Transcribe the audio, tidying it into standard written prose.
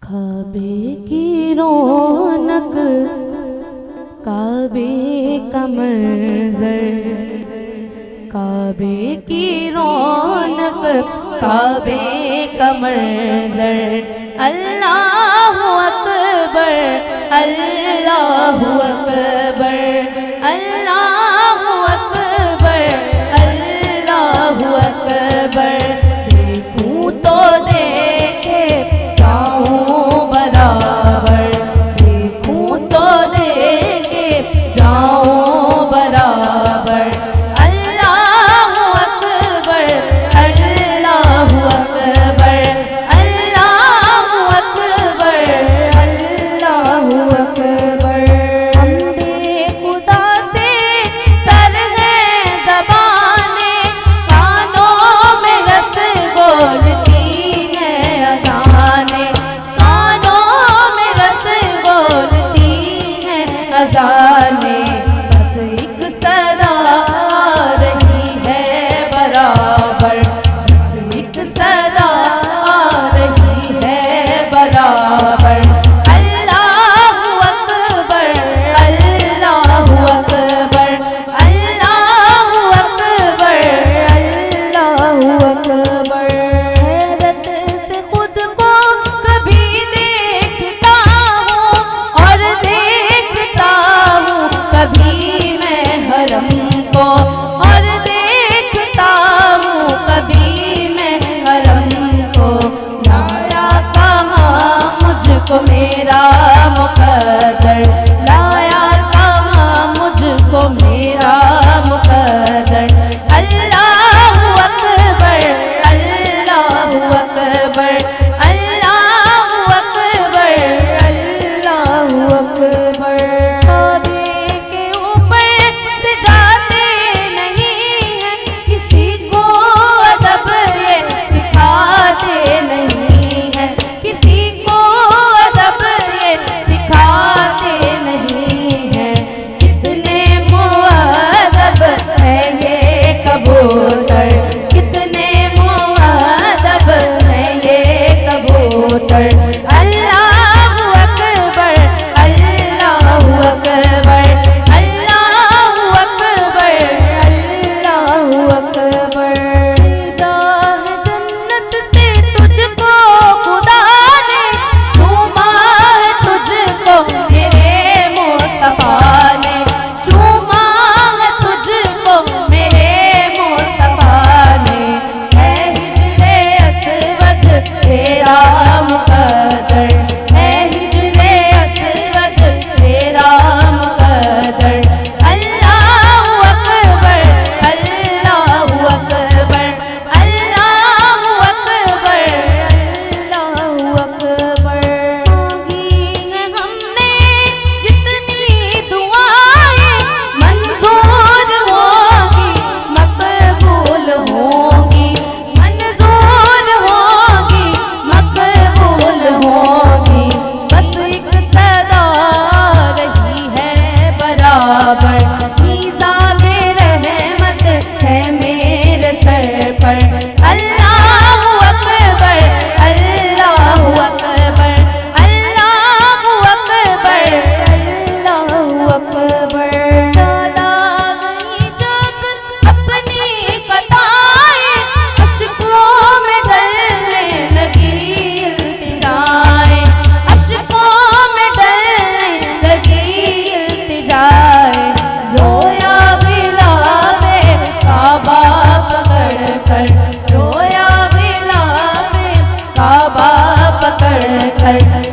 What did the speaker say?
काबे की रौनक, काबे का मंज़र, काबे की रौनक, काबे का मंज़र। अल्लाहु अकबर, अल्लाहु अकबर, अल्लाहु अकबर, अल्लाहु अकबर। देखूं तो देखे जाऊं बराबर, देखूं तो देखे जाऊं बराबर। अल्लाहु अकबर, अल्लाहु अकबर, अल्लाहु अकबर, अल्लाहु अकबर। हमदे खुदा से तर है ज़बानें, कानों में रस बोलती है अज़ानें, कानों में रस बोलती है अज़ानें। बस एक सदा आ रही है बराबर, बस एक सदा आ रही है बराबर। अल्लाहु अकबर, अल्लाहु अकबर, अल्लाहु अकबर, अल्लाहु अकबर। हैरत से खुद को कभी देखता हूँ और देखता हूँ कभी मैं हरम को, और देखता हूँ कभी मैं हरम को। लाया कहाँ मुझको मेरा मुक़द्दर, लाया कहाँ मुझको मेरा मुक़द्दर। अल्लाहु अकबर, अल्लाहु अकबर, अल्लाहु अकबर, अल्लाहु अकबर। काबे के ऊपर से जाते नहीं हैं, किसी को अदब ये सिखाते नहीं हैं, किसी को अदब ये सिखाते नहीं हैं। कितने मुअद्दब है ये कबूतर, कितने मुअद्दब है ये कबूतर। अल्लाहु अकबर, अल्लाहु अकबर, अल्लाहु अकबर, अल्लाहु अकबर। भेजा है जन्नत से तुझको खुदा ने, चूमा है तुझको मेरे मुस्तफा ने, चूमा है तुझको मेरे मुस्तफा ने। है हिजरे अस्वद तेरा मुक़द्दर, है हिजरे अस्वद तेरा मुक़द्दर। अल्लाहु अकबर, अल्लाहु अकबर, अल्लाहु अकबर, अल्लाहु अकबर। मांगी है हमने जितनी दुआएं, मंजूर होंगी मकबूल होंगी, मंजूर होंगी मकबूल होंगी। बस एक सदा रही है बराबर, मीज़ाने रहमत है मेरे सर पर। अल्लाहु अकबर, अल्लाहु अकबर, अल्लाहु अकबर, अल्लाहु अकबर। याद आ गई जब अपनी ख़ताएं, अश्कों में ढलने लगी इल्तिजाएं, अश्कों में ढलने लगी इल्तिजाएं। रोया ग़िलाफ़े काबा पकड़ कर, रोया ग़िलाफ़े काबा पकड़ कर।